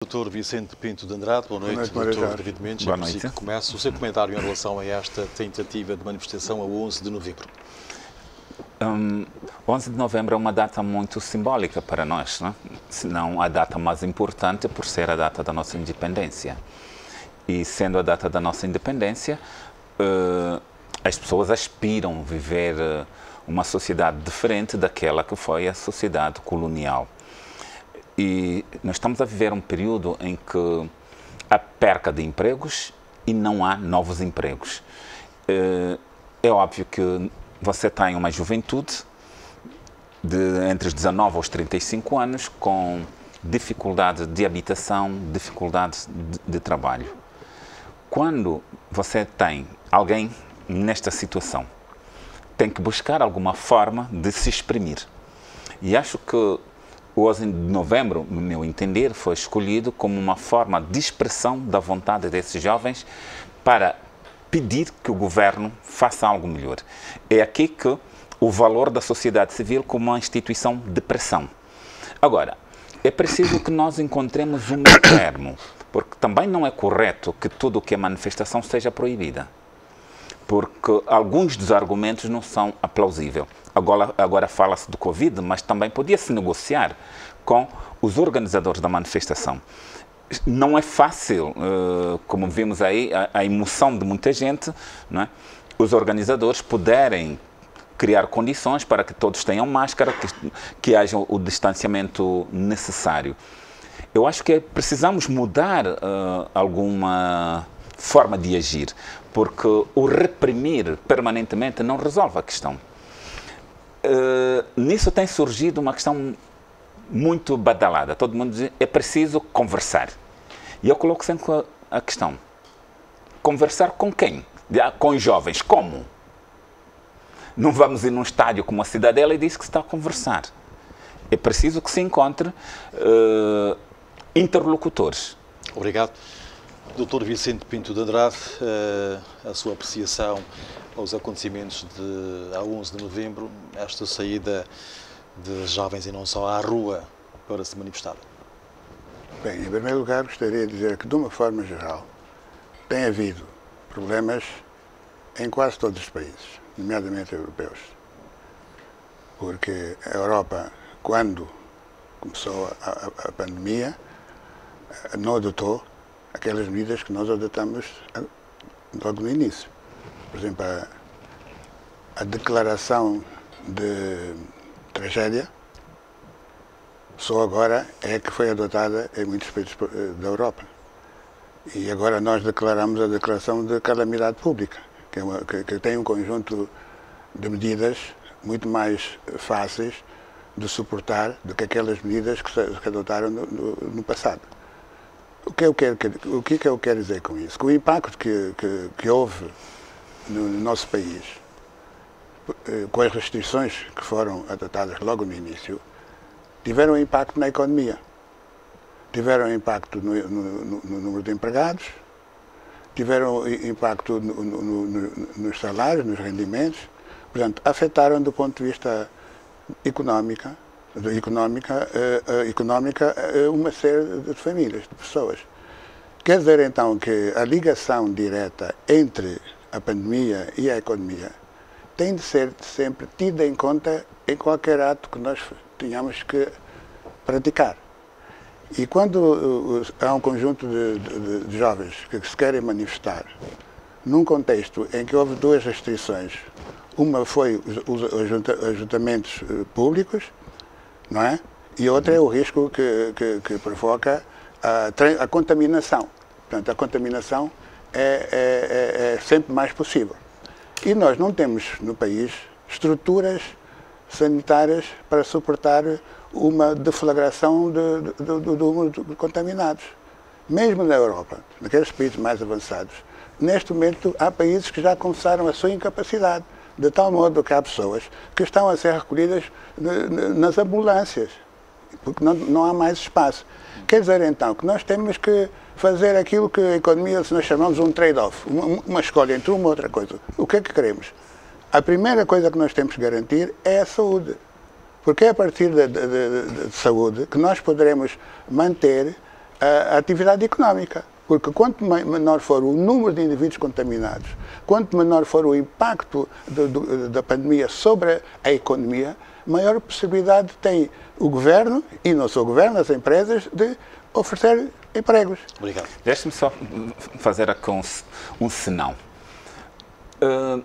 Doutor Vicente Pinto de Andrade, boa noite. Doutor David Mendes, boa noite. Começo o seu comentário em relação a esta tentativa de manifestação a 11 de novembro. 11 de novembro é uma data muito simbólica para nós, não? Se não a data mais importante por ser a data da nossa independência. E sendo a data da nossa independência, as pessoas aspiram a viver uma sociedade diferente daquela que foi a sociedade colonial. E nós estamos a viver um período em que há perca de empregos e não há novos empregos. É óbvio que você tem uma juventude entre os 19 aos 35 anos com dificuldade de habitação, dificuldade de trabalho. Quando você tem alguém nesta situação, tem que buscar alguma forma de se exprimir. E acho que o 11 de novembro, no meu entender, foi escolhido como uma forma de expressão da vontade desses jovens para pedir que o governo faça algo melhor. É aqui que o valor da sociedade civil como uma instituição de pressão. Agora, é preciso que nós encontremos um meio termo, porque também não é correto que tudo o que é manifestação seja proibida, porque alguns dos argumentos não são plausíveis. Agora fala-se do Covid, mas também podia-se negociar com os organizadores da manifestação. Não é fácil, como vimos aí, a emoção de muita gente, não é? Os organizadores puderem criar condições para que todos tenham máscara, que haja o distanciamento necessário. Eu acho que precisamos mudar alguma forma de agir, porque o reprimir permanentemente não resolve a questão. Nisso tem surgido uma questão muito badalada. Todo mundo diz que é preciso conversar. E eu coloco sempre a questão: conversar com quem? Com os jovens. Como? Não vamos ir num estádio como a Cidadela e diz que se está a conversar. É preciso que se encontre interlocutores. Obrigado. Doutor Vicente Pinto de Andrade, a sua apreciação aos acontecimentos a 11 de novembro, esta saída de jovens e não só à rua para se manifestar? Bem, em primeiro lugar gostaria de dizer que, de uma forma geral, tem havido problemas em quase todos os países, nomeadamente europeus. Porque a Europa, quando começou a pandemia, não adotou aquelas medidas que nós adotamos logo no início. Por exemplo, a declaração de tragédia só agora é que foi adotada em muitos países da Europa. E agora nós declaramos a declaração de calamidade pública, que tem um conjunto de medidas muito mais fáceis de suportar do que aquelas medidas que se adotaram no passado. O que eu quero dizer com isso? Que o impacto que houve no nosso país, com as restrições que foram adotadas logo no início, tiveram impacto na economia. Tiveram impacto no número de empregados, tiveram impacto nos salários, nos rendimentos, portanto, afetaram do ponto de vista económica uma série de famílias, de pessoas. Quer dizer então que a ligação direta entre a pandemia e a economia tem de ser sempre tida em conta em qualquer ato que nós tenhamos que praticar. E quando há um conjunto de jovens que se querem manifestar num contexto em que houve duas restrições, uma foi os ajuntamentos públicos, não é? E outra é o risco que provoca a contaminação. Portanto, a contaminação é sempre mais possível. E nós não temos no país estruturas sanitárias para suportar uma deflagração do número de contaminados. Mesmo na Europa, naqueles países mais avançados, neste momento há países que já confessaram a sua incapacidade, de tal modo que há pessoas que estão a ser recolhidas nas ambulâncias, porque não há mais espaço. Quer dizer, então, que nós temos que fazer aquilo que a economia nós chamamos um trade-off, uma escolha entre uma ou outra coisa. O que é que queremos? A primeira coisa que nós temos que garantir é a saúde, porque é a partir de saúde que nós poderemos manter a atividade económica. Porque quanto menor for o número de indivíduos contaminados, quanto menor for o impacto da pandemia sobre a economia, maior possibilidade tem o governo, e não só o governo, as empresas, de oferecer empregos. Obrigado. Deixe-me só fazer aqui um sinal.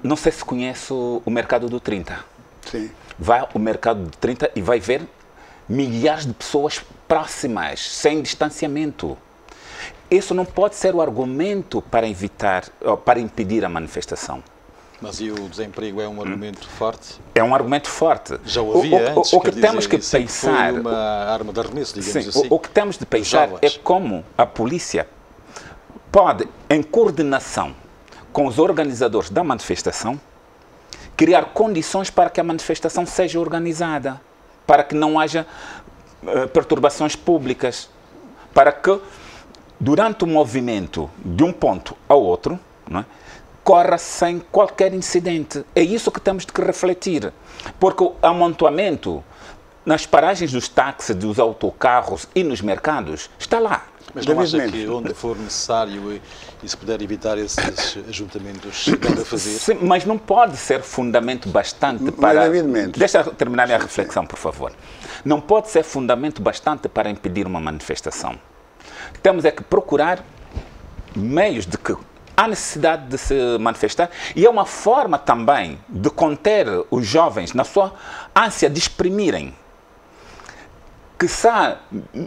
Não sei se conhece o mercado do 30. Sim. Vai ao mercado do 30 e vai ver milhares de pessoas próximas, sem distanciamento. Isso não pode ser o argumento para impedir a manifestação. Mas e o desemprego é um argumento forte? É um argumento forte. Já o havia antes, o que temos que pensar... Foi uma arma de arremesso, digamos sim, assim. O que temos de pensar é como a polícia pode, em coordenação com os organizadores da manifestação, criar condições para que a manifestação seja organizada, para que não haja perturbações públicas, para que durante o movimento de um ponto ao outro, não é, corra sem qualquer incidente. É isso que temos de refletir, porque o amontoamento nas paragens dos táxis, dos autocarros e nos mercados está lá. Mas não acha que onde for necessário e se puder evitar esses ajuntamentos, deve fazer? Sim, mas não pode ser fundamento bastante para... Deixa eu terminar minha reflexão, por favor. Não pode ser fundamento bastante para impedir uma manifestação. Temos é que procurar meios de que há necessidade de se manifestar e é uma forma também de conter os jovens na sua ânsia de exprimirem. Que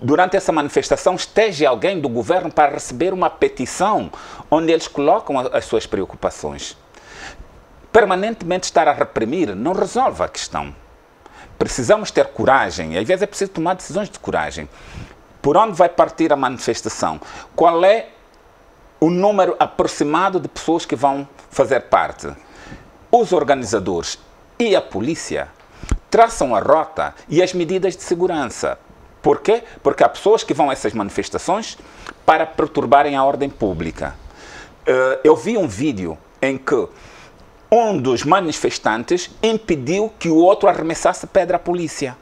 durante essa manifestação esteja alguém do governo para receber uma petição onde eles colocam as suas preocupações. Permanentemente estar a reprimir não resolve a questão. Precisamos ter coragem, e às vezes é preciso tomar decisões de coragem. Por onde vai partir a manifestação? Qual é o número aproximado de pessoas que vão fazer parte? Os organizadores e a polícia traçam a rota e as medidas de segurança. Por quê? Porque há pessoas que vão a essas manifestações para perturbarem a ordem pública. Eu vi um vídeo em que um dos manifestantes impediu que o outro arremessasse pedra à polícia.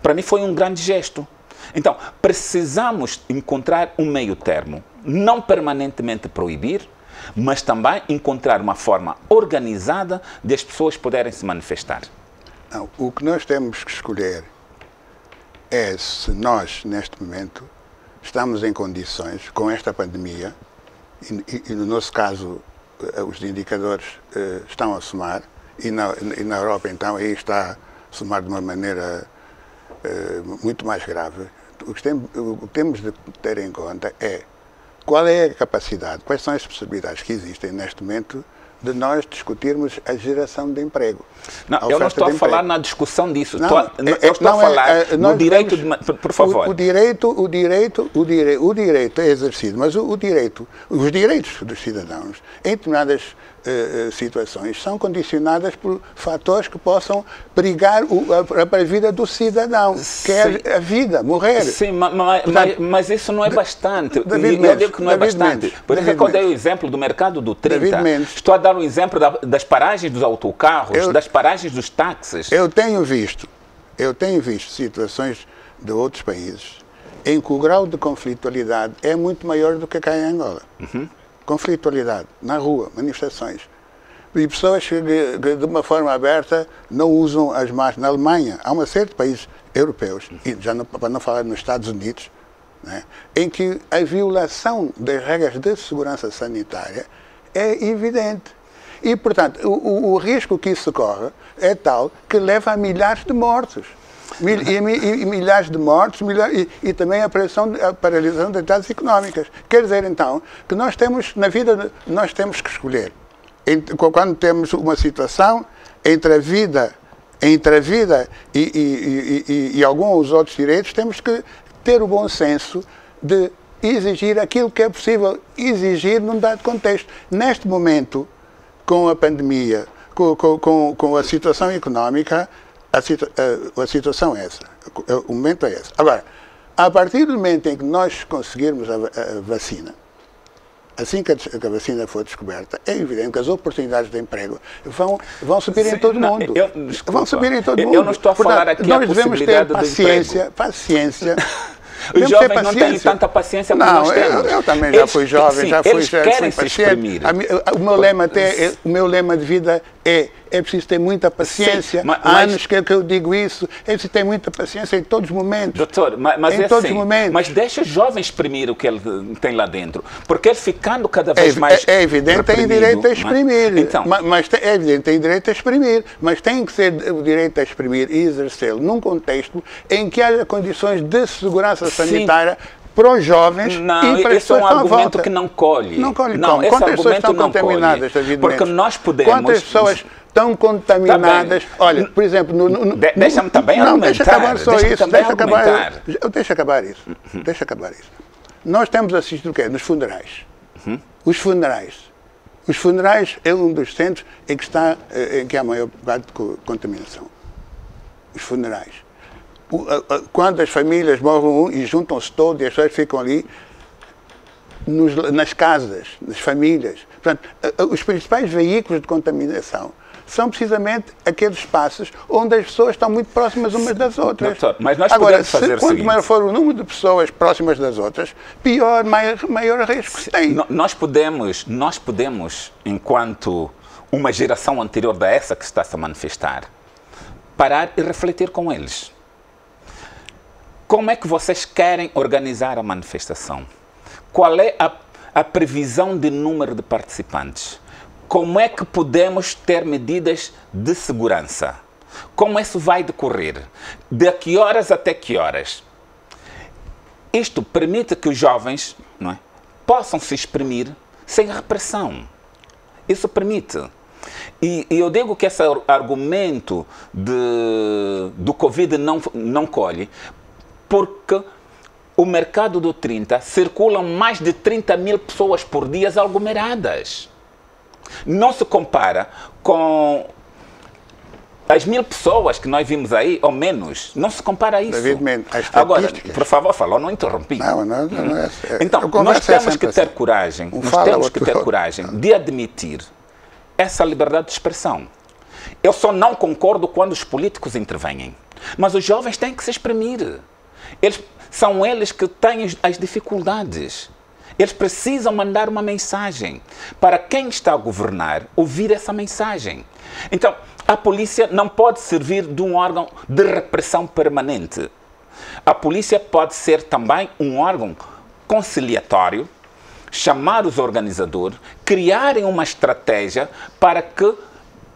Para mim foi um grande gesto. Então, precisamos encontrar um meio termo. Não permanentemente proibir, mas também encontrar uma forma organizada de as pessoas poderem se manifestar. Não, o que nós temos que escolher é se nós, neste momento, estamos em condições, com esta pandemia, e no nosso caso, os indicadores estão a somar, e na Europa, então, aí está a somar de uma maneira muito mais grave. O que temos de ter em conta é qual é a capacidade, quais são as possibilidades que existem neste momento de nós discutirmos a geração de emprego. Não, eu não estou a falar na discussão disso. Eu estou a falar no direito de... Por favor. O direito é exercido, mas os direitos dos cidadãos, em determinadas situações, são condicionadas por fatores que possam perigar a vida do cidadão, que é a vida, morrer. Sim, mas isso não é bastante. Eu digo que não é bastante. Por isso é que eu dei o exemplo do mercado do 30. Estou a dar o exemplo das paragens dos autocarros, das paragens dos táxis. Eu tenho visto situações de outros países em que o grau de conflitualidade é muito maior do que cá em Angola. Conflitualidade, na rua, manifestações. E pessoas que de uma forma aberta não usam as máscaras. Na Alemanha, há uma série de países europeus, e já não, para não falar nos Estados Unidos, né, em que a violação das regras de segurança sanitária é evidente. E, portanto, o risco que isso corre é tal que leva a milhares de mortos. Milhares de mortos e também a paralisação das atividades económicas. Quer dizer, então, que nós temos, na vida, nós temos que escolher. Quando temos uma situação entre a vida e alguns outros direitos, temos que ter o bom senso de exigir aquilo que é possível exigir num dado contexto. Neste momento, com a pandemia, com a situação económica, a situação é essa, o momento é esse. Agora, a partir do momento em que nós conseguirmos a vacina, assim que a vacina for descoberta, é evidente que as oportunidades de emprego vão subir em todo o mundo. Vão subir em todo o mundo. Eu não estou a falar aqui nós devemos ter paciência Os jovens não têm tanta paciência como nós temos. Eu também já fui jovem, já fui paciente. O meu lema de vida é preciso ter muita paciência. Há anos que eu digo isso. É preciso ter muita paciência em todos os momentos. Doutor, mas deixa o jovem exprimir o que ele tem lá dentro. Porque ele ficando cada vez mais é evidente, tem direito a exprimir. Então, é evidente, tem direito a exprimir. Mas tem que ser o direito a exprimir e exercê-lo num contexto em que haja condições de segurança sanitária para os jovens e para as pessoas que estão à volta. Esse é um argumento que não colhe. Não colhe como? Quantas pessoas estão contaminadas, David Mendes? Porque nós podemos... Quantas pessoas estão contaminadas? Olha, por exemplo... Deixa-me também argumentar. Deixa acabar só isso. Deixa acabar isso. Deixa acabar isso. Nós temos assistido o quê? Nos funerais. Os funerais é um dos centros em que há a maior parte de contaminação. Os funerais. Quando as famílias morrem e juntam-se todos e as pessoas ficam ali nas casas, nas famílias. Portanto, os principais veículos de contaminação são precisamente aqueles espaços onde as pessoas estão muito próximas umas das outras. Doutor, mas nós podemos fazer o seguinte. Quanto maior for o número de pessoas próximas das outras, pior, maior risco se tem. Nós podemos, enquanto uma geração anterior da essa que está a se manifestar, parar e refletir com eles. Como é que vocês querem organizar a manifestação? Qual é a previsão de número de participantes? Como é que podemos ter medidas de segurança? Como isso vai decorrer? De que horas até que horas? Isto permite que os jovens, não é, possam se exprimir sem repressão. Isso permite. E eu digo que esse argumento do Covid não colhe, porque o mercado do 30 circulam mais de 30 mil pessoas por dia aglomeradas. Não se compara com as 1000 pessoas que nós vimos aí, ou menos. Não se compara a isso. David Mendes, agora, por favor, falou, não interrompi. Não é. Então, nós temos que ter coragem, de admitir essa liberdade de expressão. Eu só não concordo quando os políticos intervêm. Mas os jovens têm que se exprimir. São eles que têm as dificuldades. Eles precisam mandar uma mensagem para quem está a governar ouvir essa mensagem. Então, a polícia não pode servir de um órgão de repressão permanente. A polícia pode ser também um órgão conciliatório, chamar os organizadores, criarem uma estratégia para que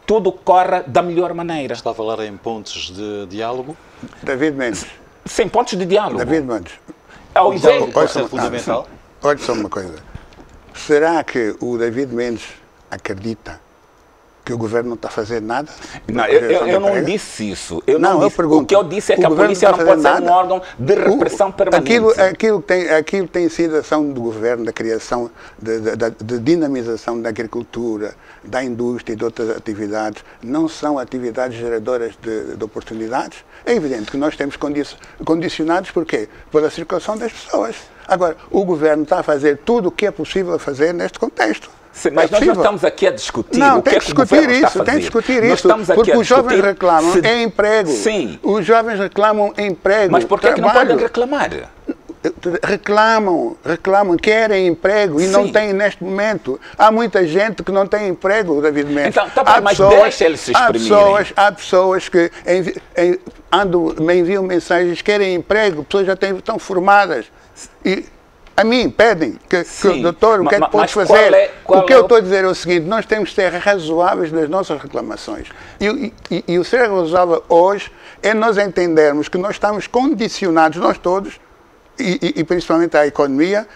tudo corra da melhor maneira. Está a falar em pontos de diálogo? David Mendes. Sim, pontos de diálogo. David Mendes. Pode ser fundamental. Olha só uma coisa. Será que o David Mendes acredita que o governo não está a fazer nada? Não, eu não disse isso. Eu pergunto. O que eu disse é que a polícia não pode ser um órgão de repressão permanente. Aquilo que tem sido a ação do governo, da criação, de dinamização da agricultura, da indústria e de outras atividades, não são atividades geradoras de oportunidades? É evidente que nós temos condicionados, por quê? Pela circulação das pessoas. Agora, o governo está a fazer tudo o que é possível fazer neste contexto. Sim, mas nós não estamos aqui a discutir o que é que o governo está a fazer. Tem que discutir isso, porque os jovens reclamam emprego. Sim. Os jovens reclamam emprego. Mas por que não podem reclamar? Reclamam, querem emprego e não têm neste momento. Há muita gente que não tem emprego, David Mendes. Então, mas deixa eles se exprimirem. Há pessoas que me enviam mensagens, querem emprego, pessoas já estão formadas. E a mim pedem que doutor, o que é que pode fazer? O que eu estou a dizer é o seguinte: nós temos que ser razoáveis nas nossas reclamações. E o ser razoável hoje é nós entendermos que nós estamos condicionados, nós todos, e principalmente a economia,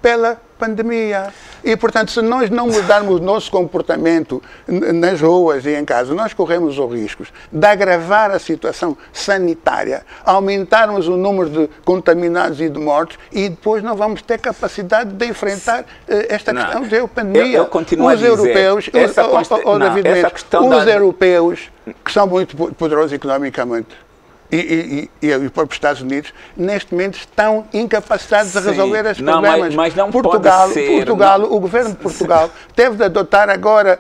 pela pandemia. E, portanto, se nós não mudarmos o nosso comportamento nas ruas e em casa, nós corremos os riscos de agravar a situação sanitária, aumentarmos o número de contaminados e de mortos e depois não vamos ter capacidade de enfrentar esta questão da pandemia. Eu continuo a dizer, europeus, os europeus, que são muito poderosos economicamente, e os próprios Estados Unidos, neste momento, estão incapacitados de resolver esses problemas. Mas não Portugal, pode ser, o governo de Portugal teve de adotar agora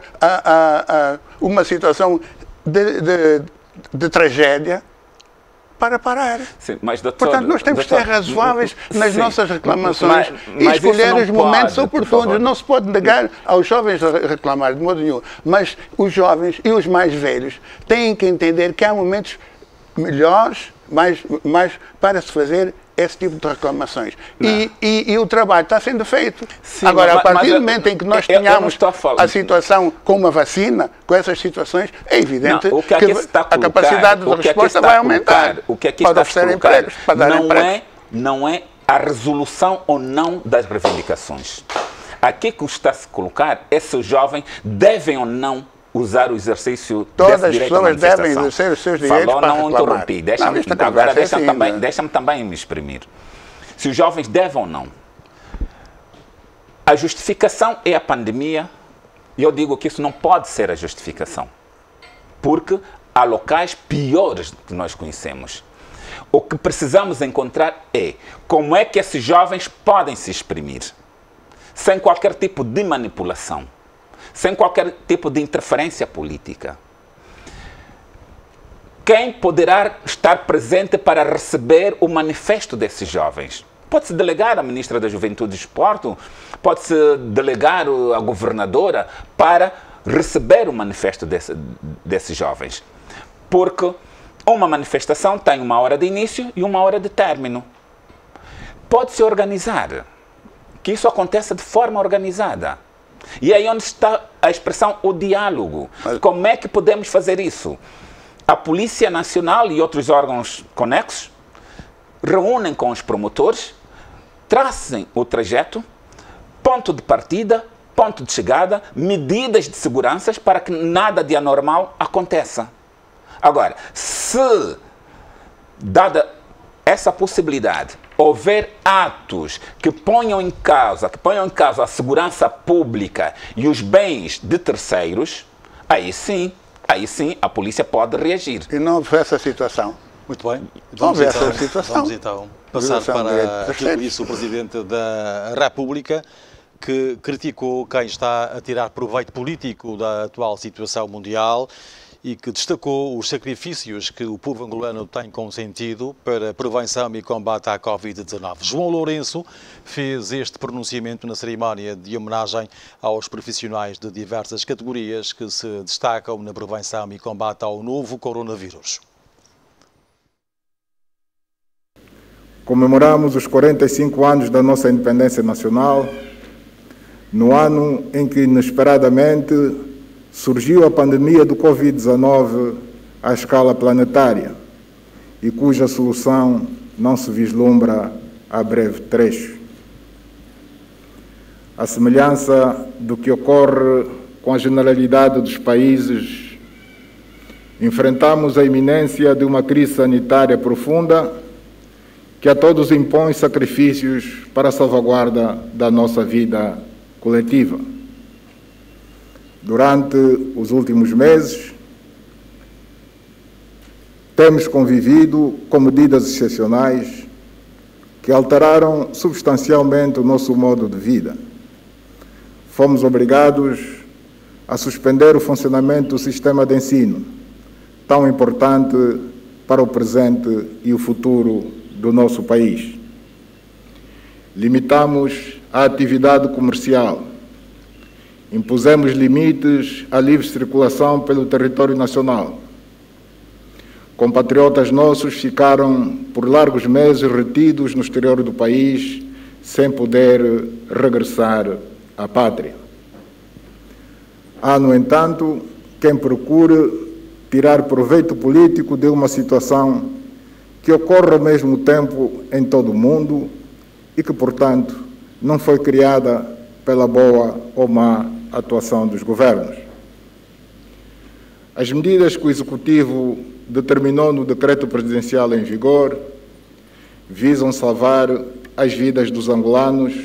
uma situação de tragédia para parar. Sim, mas, doutor, Portanto, nós temos que ser razoáveis nas sim, nossas reclamações mas e escolher os momentos pode, oportunos. Não se pode negar aos jovens a reclamar de modo nenhum. Mas os jovens e os mais velhos têm que entender que há momentos melhores, mais para se fazer esse tipo de reclamações. E o trabalho está sendo feito. Sim, agora, a partir do momento em que nós tenhamos a situação com uma vacina, com essas situações, é evidente que a capacidade de resposta vai aumentar. O que aqui pode está a oferecer empregos, para dar empregos. Não é a resolução ou não das reivindicações. Aqui que está a se colocar é se os jovens devem ou não usar o exercício desse direito à manifestação. Todas as pessoas devem exercer os seus direitos para reclamar. Não interrompi. Agora deixa-me também me exprimir. Se os jovens devem ou não. A justificação é a pandemia, e eu digo que isso não pode ser a justificação. Porque há locais piores que nós conhecemos. O que precisamos encontrar é como é que esses jovens podem se exprimir sem qualquer tipo de manipulação, sem qualquer tipo de interferência política. Quem poderá estar presente para receber o manifesto desses jovens? Pode-se delegar a ministra da Juventude e Desporto, pode-se delegar a governadora para receber o manifesto desses jovens. Porque uma manifestação tem uma hora de início e uma hora de término. Pode-se organizar, que isso aconteça de forma organizada. E aí onde está a expressão o diálogo. Como é que podemos fazer isso? A Polícia Nacional e outros órgãos conexos reúnem com os promotores, tracem o trajeto, ponto de partida, ponto de chegada, medidas de segurança para que nada de anormal aconteça. Agora, se, dada essa possibilidade, houver atos que ponham em causa a segurança pública e os bens de terceiros, aí sim a polícia pode reagir. E não houve essa situação. Muito bem. Vamos então passar para aquilo que disse o Presidente da República, que criticou quem está a tirar proveito político da atual situação mundial e que destacou os sacrifícios que o povo angolano tem consentido para a prevenção e combate à Covid-19. João Lourenço fez este pronunciamento na cerimónia de homenagem aos profissionais de diversas categorias que se destacam na prevenção e combate ao novo coronavírus. Comemoramos os 45 anos da nossa independência nacional, no ano em que, inesperadamente, surgiu a pandemia do Covid-19 à escala planetária e cuja solução não se vislumbra a breve trecho. À semelhança do que ocorre com a generalidade dos países, enfrentamos a iminência de uma crise sanitária profunda que a todos impõe sacrifícios para a salvaguarda da nossa vida coletiva. Durante os últimos meses, temos convivido com medidas excepcionais que alteraram substancialmente o nosso modo de vida. Fomos obrigados a suspender o funcionamento do sistema de ensino, tão importante para o presente e o futuro do nosso país. Limitamos a atividade comercial. Impusemos limites à livre circulação pelo território nacional. Compatriotas nossos ficaram por largos meses retidos no exterior do país, sem poder regressar à pátria. Há, no entanto, quem procure tirar proveito político de uma situação que ocorre ao mesmo tempo em todo o mundo e que, portanto, não foi criada pela boa ou má atuação dos governos. As medidas que o Executivo determinou no decreto presidencial em vigor visam salvar as vidas dos angolanos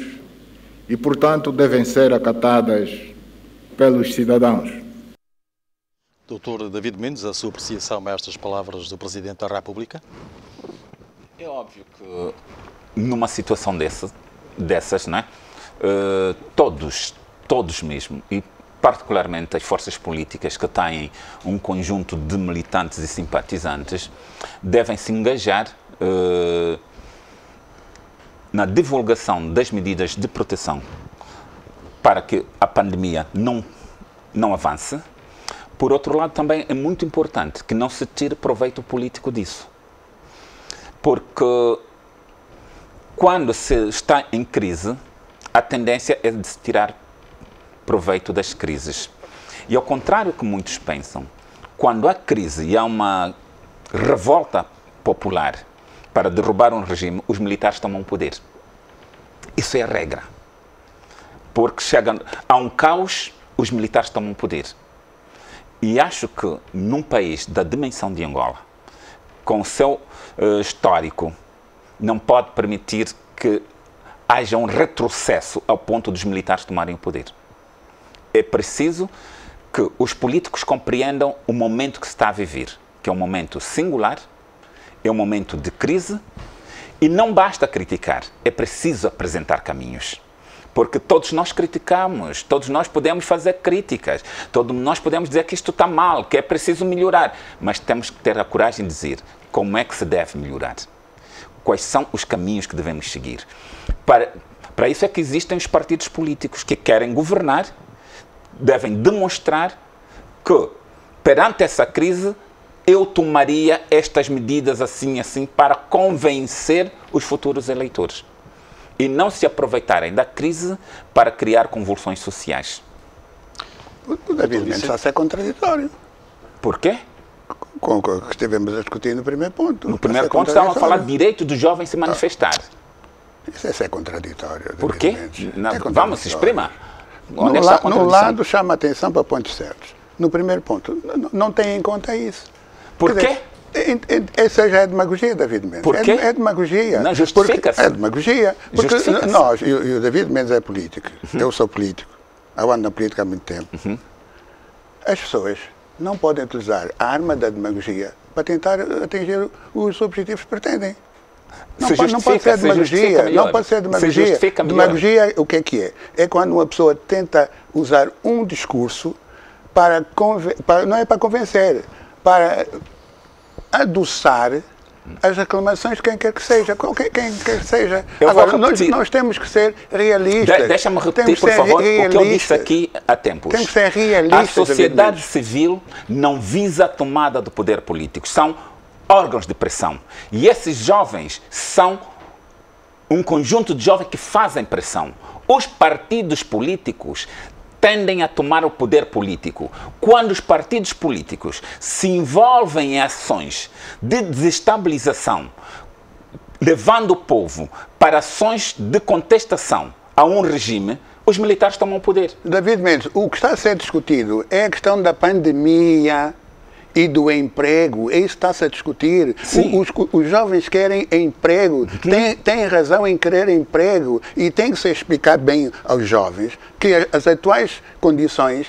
e, portanto, devem ser acatadas pelos cidadãos. Doutor David Mendes, a sua apreciação a estas palavras do Presidente da República? É óbvio que numa situação dessas, não é? Todos mesmo, e particularmente as forças políticas que têm um conjunto de militantes e simpatizantes, devem se engajar na divulgação das medidas de proteção para que a pandemia não avance. Por outro lado, também é muito importante que não se tire proveito político disso. Porque quando se está em crise, a tendência é de se tirar proveito das crises. E ao contrário do que muitos pensam, quando há crise e há uma revolta popular para derrubar um regime, os militares tomam poder. Isso é a regra. Porque chega a um caos, os militares tomam poder. E acho que num país da dimensão de Angola, com o seu histórico, não pode permitir que haja um retrocesso ao ponto dos militares tomarem o poder. É preciso que os políticos compreendam o momento que se está a viver, que é um momento singular, é um momento de crise, e não basta criticar, é preciso apresentar caminhos. Porque todos nós criticamos, todos nós podemos fazer críticas, todos nós podemos dizer que isto está mal, que é preciso melhorar, mas temos que ter a coragem de dizer como é que se deve melhorar. Quais são os caminhos que devemos seguir. Para isso é que existem os partidos políticos que querem governar, devem demonstrar que, perante essa crise, eu tomaria estas medidas assim, assim, para convencer os futuros eleitores. E não se aproveitarem da crise para criar convulsões sociais. O David Mendes está a ser contraditório. Por quê? Com o que estivemos a discutir no primeiro ponto. No primeiro ponto estavam a falar de direito dos jovens se manifestar. Isso é contraditório. Por quê? Vamos, se exprima. No lado chama a atenção para pontos certos. No primeiro ponto, não tem em conta isso. Por quê? Essa já é demagogia, David Mendes. Por quê? É demagogia. Não, justifica-se. É demagogia. Porque nós, e o David Mendes é político, eu sou político, eu ando na política há muito tempo. As pessoas não podem utilizar a arma da demagogia para tentar atingir os objetivos que pretendem. Não pode ser demagogia. Não pode ser demagogia. Demagogia, o que é? É quando uma pessoa tenta usar um discurso não é para convencer, para adoçar as reclamações de quem quer que seja. Quem quer que seja. Agora, nós temos que ser realistas. Deixa-me repetir, por favor, o que eu disse aqui há tempos. Temos que ser realistas. A sociedade civil não visa a tomada do poder político. São órgãos de pressão. E esses jovens são um conjunto de jovens que fazem pressão. Os partidos políticos tendem a tomar o poder político. Quando os partidos políticos se envolvem em ações de desestabilização, levando o povo para ações de contestação a um regime, os militares tomam o poder. David Mendes, o que está a ser discutido é a questão da pandemia e do emprego. É isso que está-se a discutir. Os jovens querem emprego, têm razão em querer emprego, e tem que ser explicado bem aos jovens que as atuais condições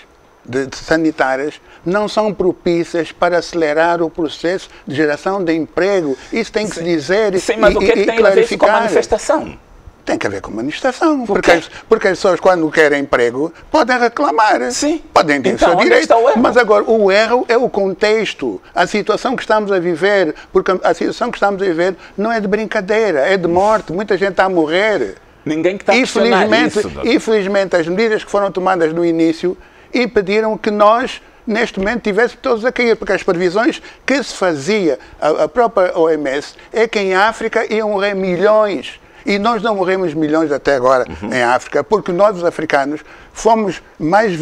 sanitárias não são propícias para acelerar o processo de geração de emprego. Isso tem que se dizer mas o que é que tem a ver com a manifestação? Tem que haver com manifestação, porque as pessoas, quando querem emprego, podem reclamar. Sim. Podem ter o seu direito. Mas agora, o erro é o contexto, a situação que estamos a viver, porque a situação que estamos a viver não é de brincadeira, é de morte. Muita gente está a morrer. Ninguém que está a questionar isso. Infelizmente, as medidas que foram tomadas no início impediram que nós, neste momento, tivéssemos todos a cair, porque as previsões que se fazia, a própria OMS, é que em África iam morrer milhões. E nós não morremos milhões até agora em África, porque nós, os africanos, fomos mais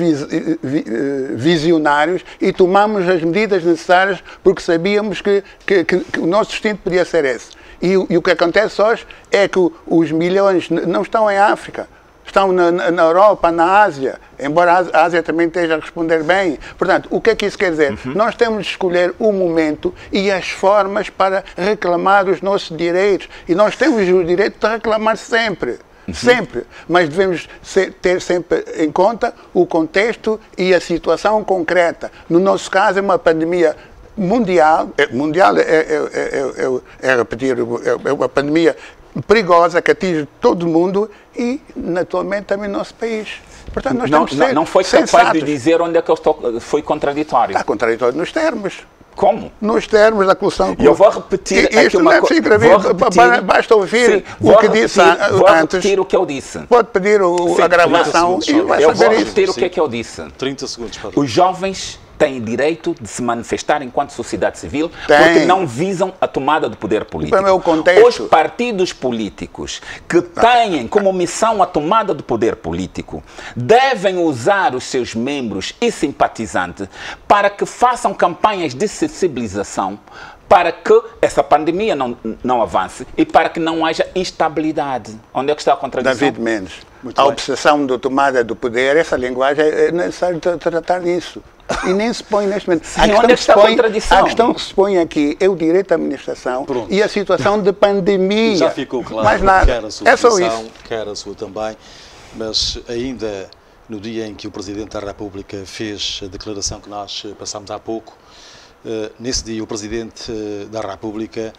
visionários e tomamos as medidas necessárias porque sabíamos que o nosso destino podia ser esse. E o que acontece hoje é que os milhões não estão em África, estão na Europa, na Ásia, embora a Ásia também esteja a responder bem. Portanto, o que é que isso quer dizer? Nós temos de escolher o momento e as formas para reclamar os nossos direitos. E nós temos o direito de reclamar sempre. Sempre. Mas devemos ter sempre em conta o contexto e a situação concreta. No nosso caso, é uma pandemia mundial. Mundial é repetir, é uma pandemia perigosa que atinge todo mundo e, naturalmente, também o nosso país. Portanto, nós temos que ser não foi capaz sensatos. de dizer onde é que eu estou. Foi contraditório. Está contraditório nos termos. Como? Nos termos da colação. Eu vou repetir aqui uma coisa. Basta ouvir o que disse antes. Vou repetir o que eu disse. Pode pedir a gravação e vai eu vou saber isso. repetir o que é que eu disse. 30 segundos para Os jovens têm direito de se manifestar enquanto sociedade civil porque não visam a tomada do poder político. É o contexto. Os partidos políticos que têm como missão a tomada do poder político devem usar os seus membros e simpatizantes para que façam campanhas de sensibilização para que essa pandemia não avance e para que não haja instabilidade. Onde é que está a contradição? David Mendes, a obsessão da tomada do poder, essa linguagem, é necessário tratar disso. E nem se põe neste momento. Sim, onde é que está a contradição? A questão que se põe aqui é o direito à administração e a situação de pandemia. Já ficou claro, mais nada. Quer a sua é só posição, isso. quer a sua também, mas ainda no dia em que o Presidente da República fez a declaração que nós passámos há pouco, nesse dia o Presidente da República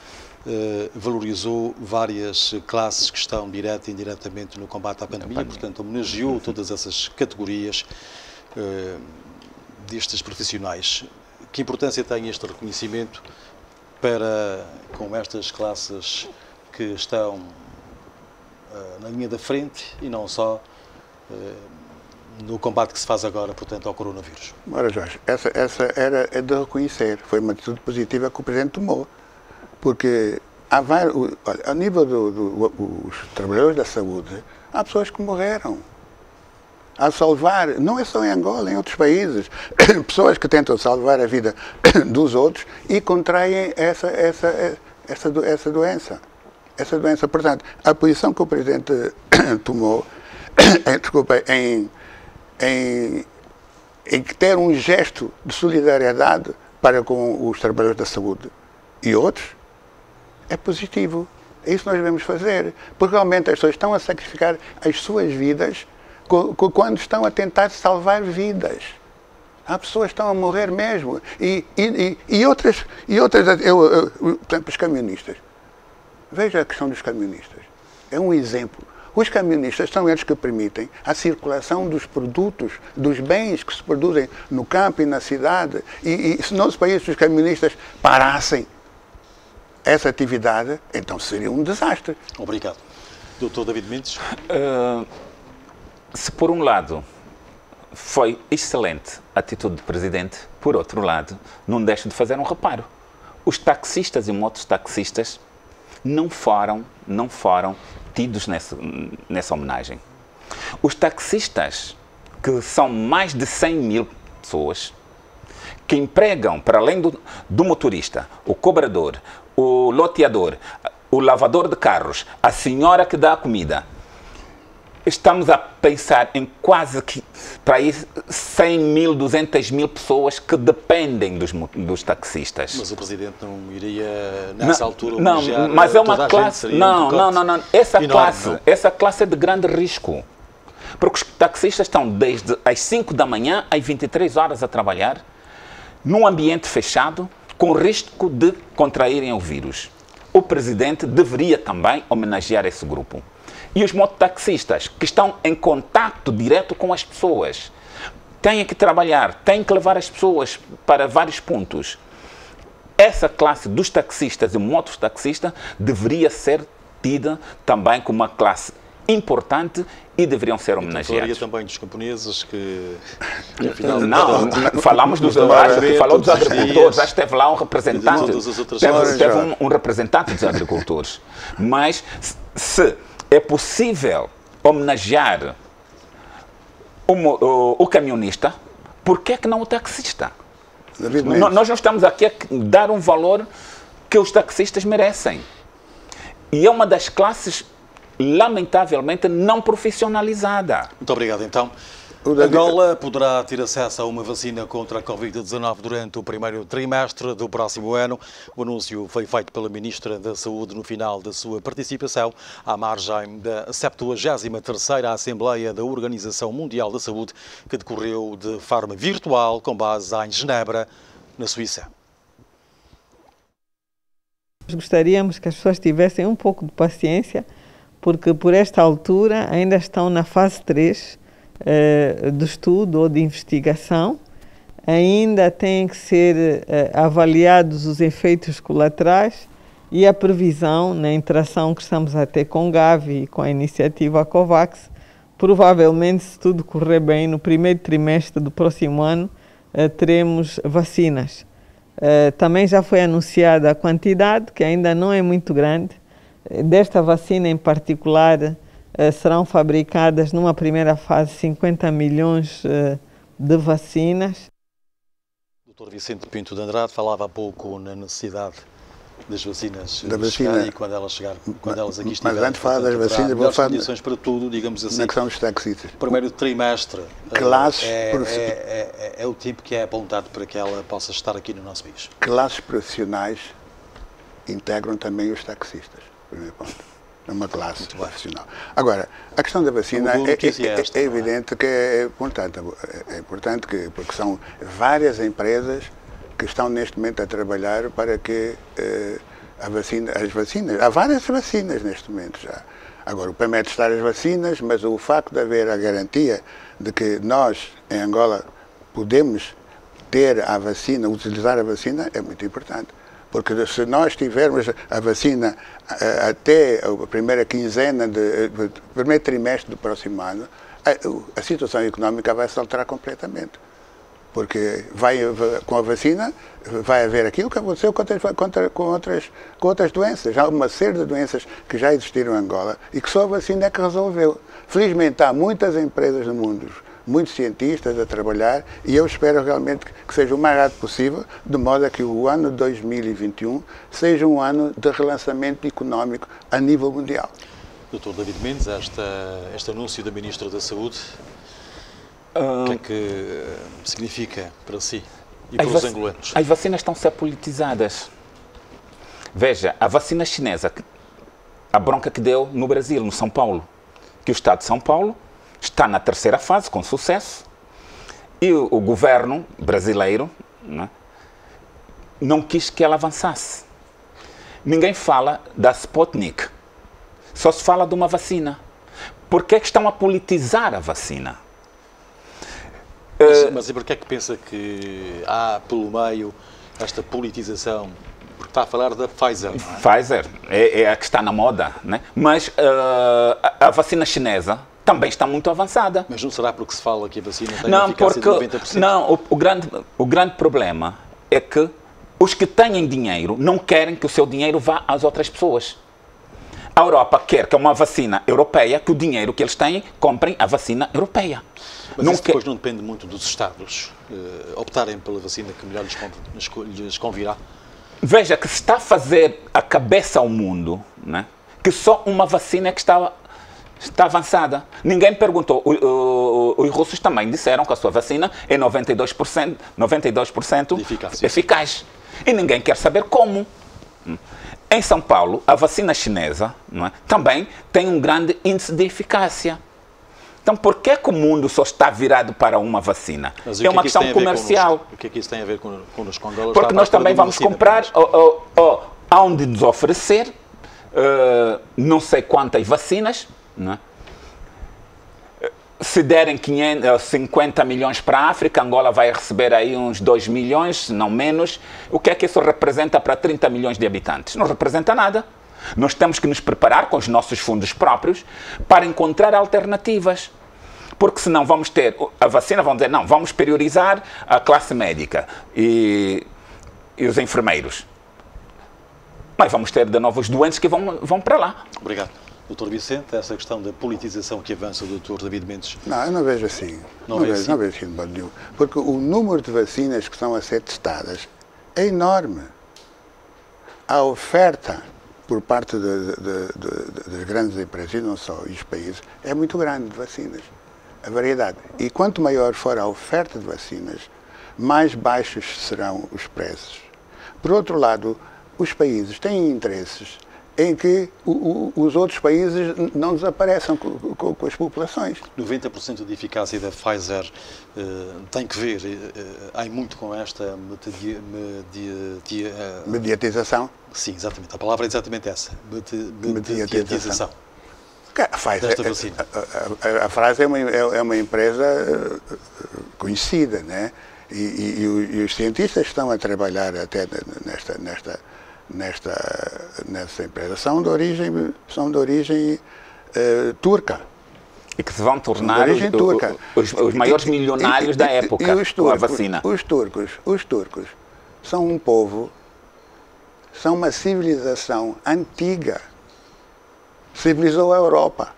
valorizou várias classes que estão direta e indiretamente no combate à pandemia, portanto homenageou todas essas categorias destes profissionais. Que importância tem este reconhecimento para com estas classes que estão na linha da frente e não só no combate que se faz agora, portanto, ao coronavírus? Ora, Jorge, essa era de reconhecer. Foi uma atitude positiva que o Presidente tomou. Porque há vários, olha, a nível dos trabalhadores da saúde, há pessoas que morreram a salvar, não é só em Angola, em outros países, pessoas que tentam salvar a vida dos outros e contraem essa doença. Portanto, a posição que o Presidente tomou, em ter um gesto de solidariedade para com os trabalhadores da saúde e outros, é positivo. É isso que nós devemos fazer. Porque realmente as pessoas estão a sacrificar as suas vidas quando estão a tentar salvar vidas. Há pessoas que estão a morrer mesmo. E outras, por exemplo, os caminhonistas. Veja a questão dos caminhonistas. É um exemplo. Os caminhonistas são eles que permitem a circulação dos produtos, dos bens que se produzem no campo e na cidade. E se no nosso país os caminhonistas parassem essa atividade, então seria um desastre. Obrigado. Dr. David Mendes? Se por um lado foi excelente a atitude do Presidente, por outro lado, não deixo de fazer um reparo. Os taxistas e mototaxistas não foram tidos nessa homenagem. Os taxistas, que são mais de 100 mil pessoas, que empregam, para além do motorista, o cobrador, o loteador, o lavador de carros, a senhora que dá a comida, estamos a pensar em quase que para aí 100 mil, 200 mil pessoas que dependem dos taxistas. Mas o Presidente não iria, nessa altura, não, mas é uma classe. Não. Enorme, essa classe é de grande risco. Porque os taxistas estão desde as 5 da manhã às 23 horas a trabalhar, num ambiente fechado, com risco de contraírem o vírus. O Presidente deveria também homenagear esse grupo. E os mototaxistas, que estão em contato direto com as pessoas, têm que trabalhar, têm que levar as pessoas para vários pontos. Essa classe dos taxistas e mototaxistas deveria ser tida também como uma classe importante e deveriam ser homenageados. E também dos camponeses que... Não, falamos dos agricultores, acho que teve lá um representante, teve um representante dos agricultores. Mas se é possível homenagear o caminhonista, por que é que não o taxista? Nós não estamos aqui a dar um valor que os taxistas merecem. E é uma das classes, lamentavelmente, não profissionalizada. Muito obrigado, então. Angola poderá ter acesso a uma vacina contra a Covid-19 durante o primeiro trimestre do próximo ano. O anúncio foi feito pela Ministra da Saúde no final da sua participação à margem da 73ª Assembleia da Organização Mundial da Saúde, que decorreu de forma virtual com base em Genebra, na Suíça. gostaríamos que as pessoas tivessem um pouco de paciência, porque por esta altura ainda estão na fase 3 do estudo ou de investigação. Ainda têm que ser avaliados os efeitos colaterais e a previsão, na interação que estamos a ter com o Gavi e com a iniciativa COVAX, provavelmente, se tudo correr bem, no primeiro trimestre do próximo ano, teremos vacinas. Também já foi anunciada a quantidade, que ainda não é muito grande. Desta vacina em particular, serão fabricadas numa primeira fase 50 milhões de vacinas. O Dr. Vicente Pinto de Andrade falava há pouco na necessidade das vacinas da vacina, e quando elas aqui estiverem. Mas antes de falar das vacinas, vou falar condições para tudo, digamos assim. Na questão dos taxistas. Primeiro trimestre é o tempo que é apontado para que ela possa estar aqui no nosso país. Classes profissionais integram também os taxistas, primeiro ponto. É uma classe profissional. Agora, a questão da vacina é evidente que é importante. É importante porque são várias empresas que estão neste momento a trabalhar para que as vacinas, há várias vacinas neste momento já. Agora, o problema é testar as vacinas, mas o facto de haver a garantia de que nós, em Angola, podemos ter a vacina, utilizar a vacina, é muito importante. Porque se nós tivermos a vacina até a primeira quinzena, primeiro trimestre do próximo ano, a situação económica vai se alterar completamente. Porque com a vacina vai haver aquilo que aconteceu com outras doenças. Há uma série de doenças que já existiram em Angola e que só a vacina é que resolveu. Felizmente há muitas empresas no mundo, muitos cientistas a trabalhar e eu espero realmente que seja o mais rápido possível, de modo a que o ano 2021 seja um ano de relançamento económico a nível mundial. Dr. David Mendes, este anúncio da Ministra da Saúde, o que é que significa para si e para os angolanos? As vacinas estão a ser politizadas. Veja, a vacina chinesa, a bronca que deu no Brasil, no São Paulo, que o Estado de São Paulo está na terceira fase, com sucesso, e o governo brasileiro não quis que ela avançasse. Ninguém fala da Sputnik, só se fala de uma vacina. Por que é que estão a politizar a vacina? Mas e por que é que pensa que há, pelo meio, esta politização? Porque está a falar da Pfizer, não é? Pfizer é a que está na moda, né? Mas a vacina chinesa também está muito avançada. Mas não será porque se fala que a vacina tem uma eficácia de 90%? Não, o grande problema é que os que têm dinheiro não querem que o seu dinheiro vá às outras pessoas. A Europa quer que uma vacina europeia, que o dinheiro que eles têm, comprem a vacina europeia. Mas isso depois não depende muito dos Estados optarem pela vacina que melhor lhes convirá? Veja que se está a fazer a cabeça ao mundo, né, que só uma vacina é que está avançada. Ninguém perguntou. Os russos também disseram que a sua vacina é 92% eficaz. E ninguém quer saber como. Em São Paulo, a vacina chinesa, não é, também tem um grande índice de eficácia. Então, por que o mundo só está virado para uma vacina? É uma questão comercial. O que é que isso tem a ver connosco? Angola? Porque nós também vamos comprar, aonde nos oferecer, não sei quantas vacinas, não é? Se derem 50 milhões para a África, Angola vai receber aí uns 2 milhões, não menos. O que é que isso representa para 30 milhões de habitantes? Não representa nada. Nós temos que nos preparar com os nossos fundos próprios para encontrar alternativas. Porque senão vamos ter a vacina, vamos dizer, não, vamos priorizar a classe médica e os enfermeiros. Mas vamos ter de novo os doentes que vão para lá. Obrigado. Dr. Vicente, essa questão da politização que avança do Dr. David Mendes? Não, eu não vejo assim. Não vejo assim de modo nenhum. Porque o número de vacinas que estão a ser testadas é enorme. A oferta por parte das grandes empresas, e não só, e os países, é muito grande de vacinas. A variedade. E quanto maior for a oferta de vacinas, mais baixos serão os preços. Por outro lado, os países têm interesses em que os outros países não desapareçam com as populações. 90% de eficácia da Pfizer tem que ver, há muito com esta mediatização. Sim, exatamente. A palavra é exatamente essa. Mediatização. A Pfizer é uma empresa conhecida, né? E os cientistas que estão a trabalhar até nessa empresa são de origem turca. E que se vão tornar os maiores milionários da época com a vacina. Os turcos são um povo, são uma civilização antiga. Civilizou a Europa.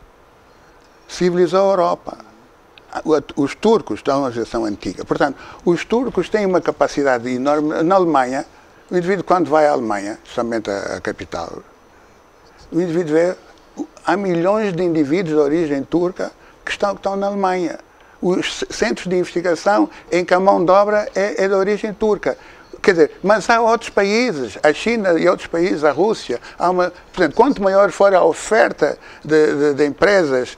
Os turcos estão uma geração antiga. Portanto, os turcos têm uma capacidade enorme. Na Alemanha, o indivíduo, quando vai à Alemanha, especialmente a capital, o indivíduo vê, há milhões de indivíduos de origem turca que estão na Alemanha. Os centros de investigação em que a mão de obra é de origem turca. Quer dizer, mas há outros países, a China e outros países, a Rússia, portanto, quanto maior for a oferta de empresas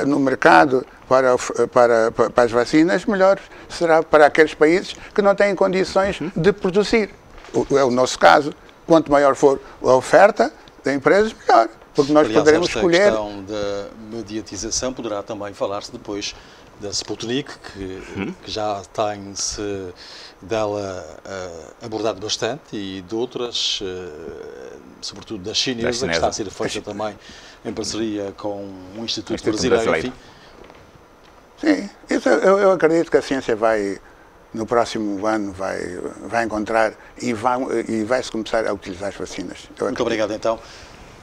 no mercado para as vacinas, melhor será para aqueles países que não têm condições de produzir. É o nosso caso. Quanto maior for a oferta de empresas, melhor. Porque nós poderemos escolher. A questão da mediatização poderá também falar-se depois da Sputnik, que já tem-se dela abordado bastante, e de outras, sobretudo da chinesa, que está a ser feita também em parceria com o Instituto Brasileiro. Enfim. Sim, isso eu acredito que a ciência no próximo ano, vai encontrar e vai-se começar a utilizar as vacinas. Muito obrigado, então.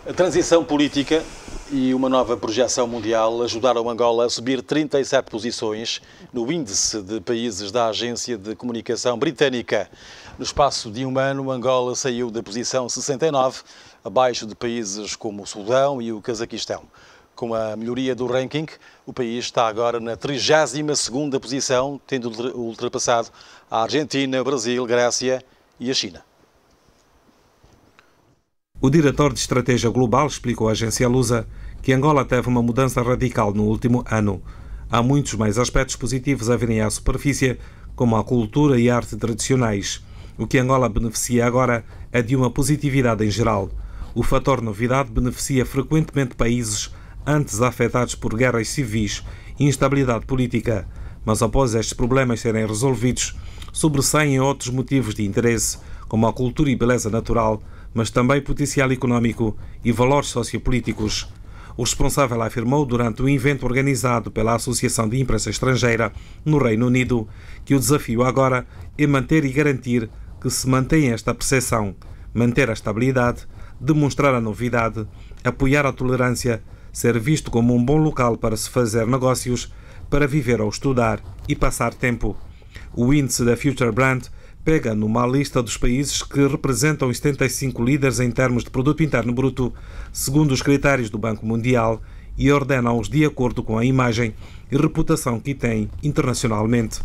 A transição política e uma nova projeção mundial ajudaram Angola a subir 37 posições no índice de países da Agência de Comunicação Britânica. No espaço de um ano, Angola saiu da posição 69, abaixo de países como o Sudão e o Cazaquistão. Com a melhoria do ranking, o país está agora na 32ª posição, tendo ultrapassado a Argentina, o Brasil, Grécia e a China. O diretor de Estratégia Global explicou à agência Lusa que Angola teve uma mudança radical no último ano. Há muitos mais aspectos positivos a virem à superfície, como a cultura e a arte tradicionais. O que Angola beneficia agora é de uma positividade em geral. O fator novidade beneficia frequentemente países antes afetados por guerras civis e instabilidade política, mas após estes problemas serem resolvidos, sobressaem outros motivos de interesse, como a cultura e beleza natural, mas também potencial económico e valores sociopolíticos. O responsável afirmou durante um evento organizado pela Associação de Imprensa Estrangeira no Reino Unido que o desafio agora é manter e garantir que se mantenha esta percepção, manter a estabilidade, demonstrar a novidade, apoiar a tolerância, ser visto como um bom local para se fazer negócios, para viver ou estudar e passar tempo. O índice da Future Brand pega numa lista dos países que representam os 75 líderes em termos de produto interno bruto, segundo os critérios do Banco Mundial, e ordena-os de acordo com a imagem e reputação que têm internacionalmente.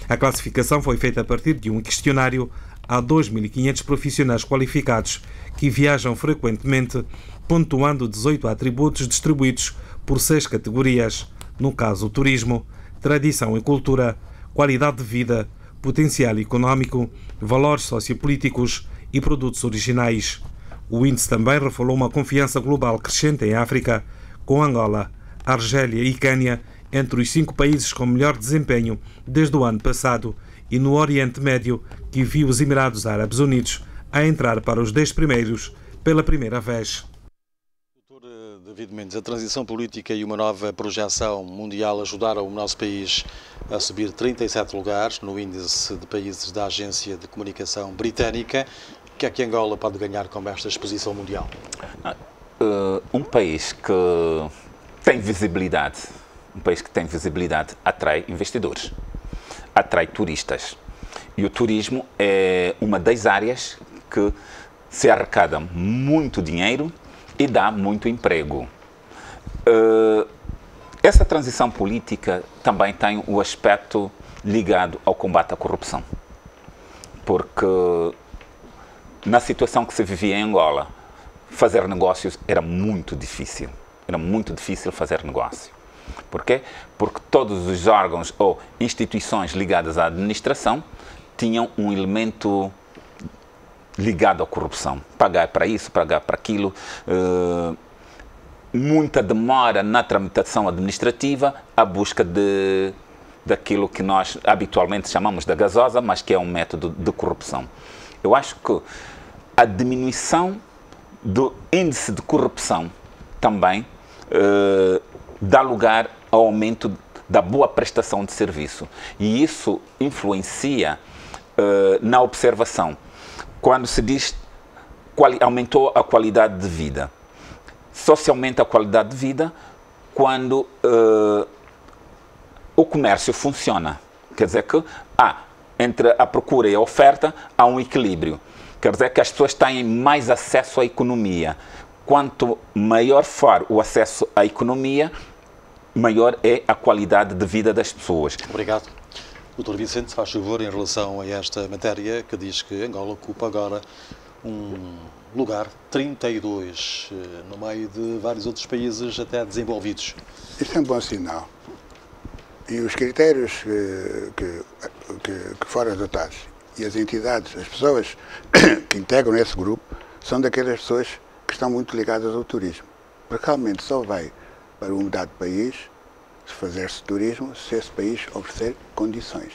A classificação foi feita a partir de um questionário a 2.500 profissionais qualificados que viajam frequentemente, pontuando 18 atributos distribuídos por 6 categorias, no caso turismo, tradição e cultura, qualidade de vida, potencial económico, valores sociopolíticos e produtos originais. O índice também revelou uma confiança global crescente em África, com Angola, Argélia e Quênia entre os 5 países com melhor desempenho desde o ano passado, e no Oriente Médio, que viu os Emirados Árabes Unidos a entrar para os 10 primeiros pela primeira vez. Dr. David Mendes, a transição política e uma nova projeção mundial ajudaram o nosso país a subir 37 lugares no índice de países da Agência de Comunicação Britânica. O que é que Angola pode ganhar com esta exposição mundial? Um país que tem visibilidade, atrai investidores, atrai turistas. E o turismo é uma das áreas que se arrecada muito dinheiro e dá muito emprego. Essa transição política também tem o aspecto ligado ao combate à corrupção, porque na situação que se vivia em Angola, fazer negócios era muito difícil. Era muito difícil fazer negócio. Por quê? Porque todos os órgãos ou instituições ligadas à administração tinham um elemento ligado à corrupção. Pagar para isso, pagar para aquilo, muita demora na tramitação administrativa, a busca daquilo que nós habitualmente chamamos de gasosa, mas que é um método de corrupção. Eu acho que a diminuição do índice de corrupção também dá lugar ao aumento da boa prestação de serviço. E isso influencia na observação. Quando se diz aumentou a qualidade de vida, só se aumenta a qualidade de vida quando o comércio funciona. Quer dizer que entre a procura e a oferta há um equilíbrio. Quer dizer que as pessoas têm mais acesso à economia. Quanto maior for o acesso à economia, maior é a qualidade de vida das pessoas. Obrigado. Dr. Vicente, faz favor em relação a esta matéria que diz que Angola ocupa agora um lugar 32 no meio de vários outros países até desenvolvidos. Isso é um bom sinal. E os critérios que foram adotados e as entidades, as pessoas que integram esse grupo, são daquelas pessoas que estão muito ligadas ao turismo. Porque realmente só vai para uma unidade de país se fazer-se turismo se esse país oferecer condições.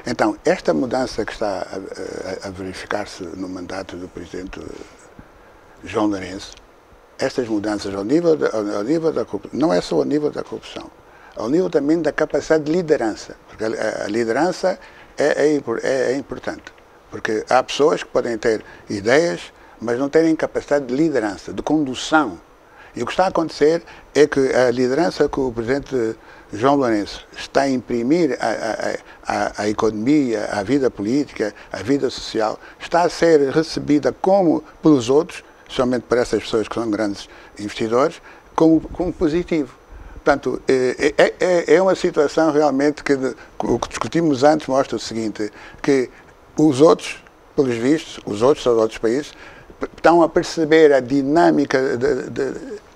Então, esta mudança que está a verificar-se no mandato do Presidente João Lourenço, estas mudanças ao nível da corrupção, não é só ao nível da corrupção, ao nível também da capacidade de liderança, porque a liderança é importante, porque há pessoas que podem ter ideias, mas não terem capacidade de liderança, de condução. E o que está a acontecer é que a liderança que o Presidente João Lourenço está a imprimir à economia, à vida política, à vida social, está a ser recebida como pelos outros, somente por essas pessoas que são grandes investidores, como positivo. Portanto, é uma situação realmente que o que discutimos antes mostra o seguinte, que os outros, pelos vistos, os outros são de outros países, estão a perceber a dinâmica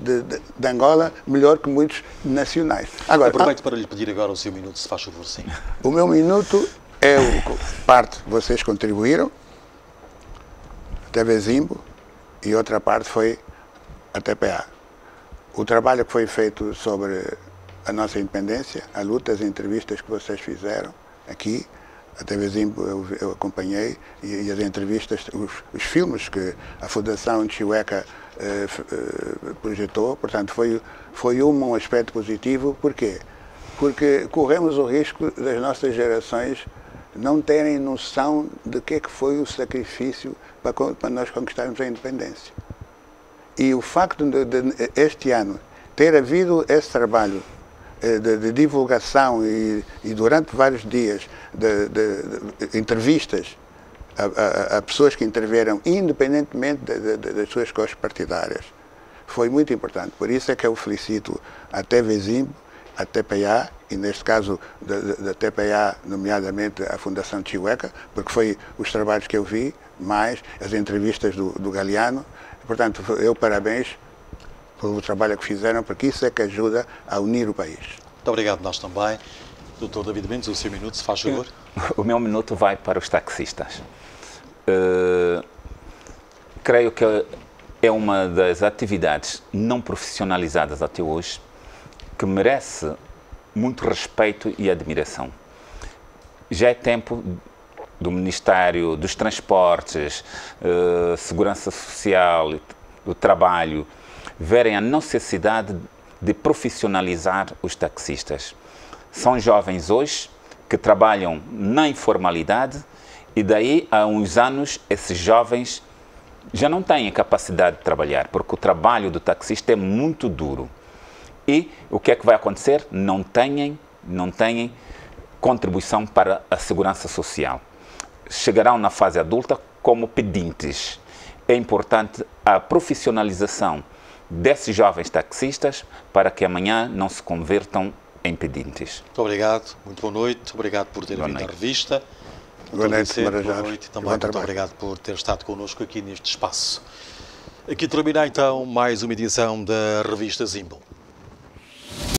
de Angola melhor que muitos nacionais. Agora, aproveito para lhe pedir agora o seu minuto, se faz favor, sim. O meu minuto é parte que vocês contribuíram, a TV Zimbo, e outra parte foi a TPA. O trabalho que foi feito sobre a nossa independência, a luta, as entrevistas que vocês fizeram aqui, a TV Zimbo eu acompanhei, e as entrevistas, os filmes que a Fundação Chiweka projetou, portanto foi um aspecto positivo. Porquê? Porque corremos o risco das nossas gerações não terem noção de que foi o sacrifício para nós conquistarmos a independência. E o facto de este ano ter havido esse trabalho de divulgação e durante vários dias de entrevistas a pessoas que intervieram, independentemente das suas cores partidárias, foi muito importante. Por isso é que eu felicito a TV Zimbo, a TPA, e neste caso da TPA, nomeadamente a Fundação Chiweka, porque foi os trabalhos que eu vi, mais as entrevistas do Galeano. Portanto, eu parabéns pelo trabalho que fizeram, porque isso é que ajuda a unir o país. Muito obrigado, nós também. Dr. David Mendes, o seu minuto, se faz favor. O meu minuto vai para os taxistas. Creio que é uma das atividades não profissionalizadas até hoje que merece muito respeito e admiração. Já é tempo do Ministério dos Transportes, Segurança Social, do Trabalho, verem a necessidade de profissionalizar os taxistas. São jovens hoje que trabalham na informalidade e daí a uns anos esses jovens já não têm capacidade de trabalhar, porque o trabalho do taxista é muito duro. E o que é que vai acontecer? Não têm contribuição para a segurança social. Chegarão na fase adulta como pedintes. É importante a profissionalização desses jovens taxistas para que amanhã não se convertam em pedintes. Muito obrigado, muito boa noite, obrigado por ter vindo à revista. Boa noite, boa noite também, muito obrigado por ter estado connosco aqui neste espaço. Aqui termina então mais uma edição da revista Zimbel.